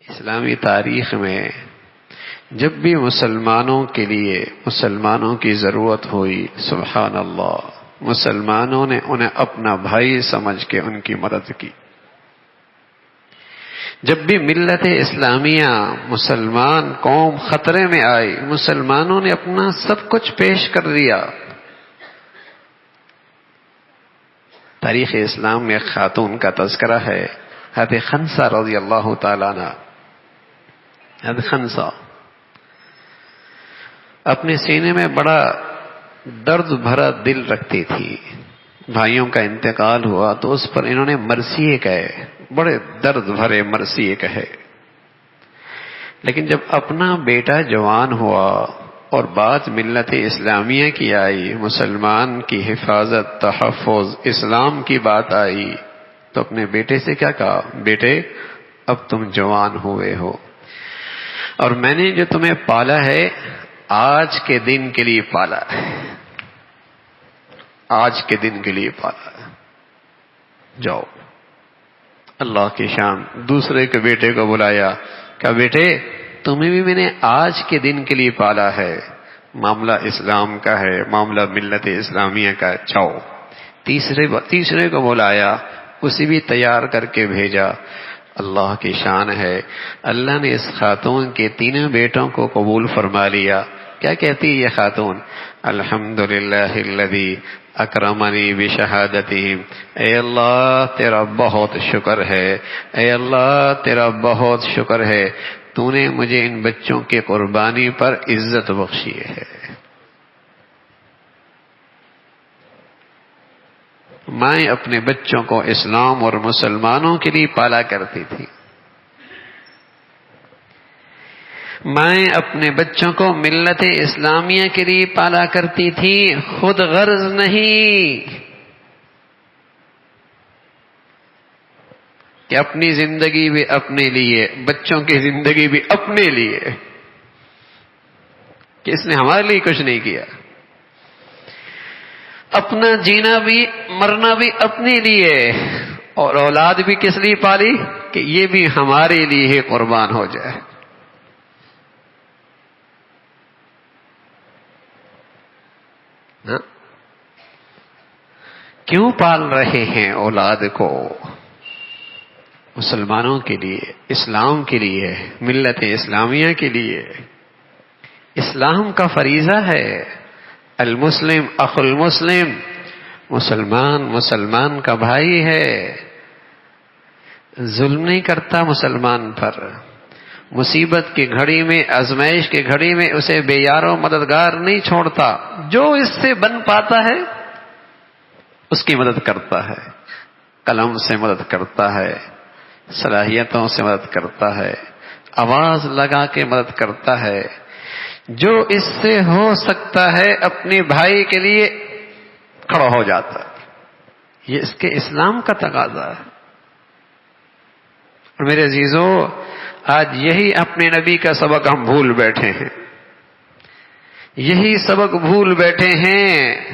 اسلامی تاریخ میں جب بھی مسلمانوں کے لیے مسلمانوں کی ضرورت ہوئی، سبحان اللہ، مسلمانوں نے انہیں اپنا بھائی سمجھ کے ان کی مدد کی۔ جب بھی ملت اسلامیہ مسلمان قوم خطرے میں آئی، مسلمانوں نے اپنا سب کچھ پیش کر دیا۔ تاریخ اسلام میں ایک خاتون کا تذکرہ ہے، حضرت خنسہ رضی اللہ تعالیٰ عنہ۔ حضرت خنسہ اپنے سینے میں بڑا درد بھرا دل رکھتی تھی۔ بھائیوں کا انتقال ہوا تو اس پر انہوں نے مرثیے کہے، بڑے درد بھرے مرثیے کہے۔ لیکن جب اپنا بیٹا جوان ہوا اور بات ملت اسلامیہ کی آئی، مسلمان کی حفاظت، تحفظ، اسلام کی بات آئی، تو اپنے بیٹے سے کیا کہا؟ بیٹے، اب تم جوان ہوئے ہو اور میں نے جو تمہیں پالا ہے آج کے دن کے لیے پالا ہے، آج کے دن کے لیے پالا ہے، جاؤ۔ اللہ کی شان، دوسرے کے بیٹے کو بلایا، کہا بیٹے تمہیں بھی میں نے آج کے دن کے لیے پالا ہے، معاملہ اسلام کا ہے، معاملہ ملت اسلامیہ کا ہے، جاؤ۔ تیسرے کو بلایا، اسے بھی تیار کر کے بھیجا۔ اللہ کی شان ہے، اللہ نے اس خاتون کے تینوں بیٹوں کو قبول فرما لیا۔ کیا کہتی ہے یہ خاتون؟ الحمدللہ الذی اکرمنی بشہادتہم، اے اللہ تیرا بہت شکر ہے، اے اللہ تیرا بہت شکر ہے، تو نے مجھے ان بچوں کی قربانی پر عزت بخشی ہے۔ میں اپنے بچوں کو اسلام اور مسلمانوں کے لیے پالا کرتی تھی، میں اپنے بچوں کو ملت اسلامیہ کے لیے پالا کرتی تھی، خود غرض نہیں کہ اپنی زندگی بھی اپنے لیے، بچوں کی زندگی بھی اپنے لیے، کہ اس نے ہمارے لیے کچھ نہیں کیا، اپنا جینا بھی مرنا بھی اپنے لیے، اور اولاد بھی کس لیے پالی؟ کہ یہ بھی ہمارے لیے ہی قربان ہو جائے۔ کیوں پال رہے ہیں اولاد کو؟ مسلمانوں کے لیے، اسلام کے لیے، ملت اسلامیہ کے لیے۔ اسلام کا فریضہ ہے، المسلم اخو المسلم، مسلمان مسلمان کا بھائی ہے، ظلم نہیں کرتا مسلمان پر، مصیبت کی گھڑی میں، آزمائش کی گھڑی میں اسے بے یار و مددگار نہیں چھوڑتا، جو اس سے بن پاتا ہے اس کی مدد کرتا ہے، قلم سے مدد کرتا ہے، صلاحیتوں سے مدد کرتا ہے، آواز لگا کے مدد کرتا ہے، جو اس سے ہو سکتا ہے اپنے بھائی کے لیے کھڑا ہو جاتا ہے۔ یہ اس کے اسلام کا تقاضا ہے۔ اور میرے عزیزو، آج یہی اپنے نبی کا سبق ہم بھول بیٹھے ہیں، یہی سبق بھول بیٹھے ہیں۔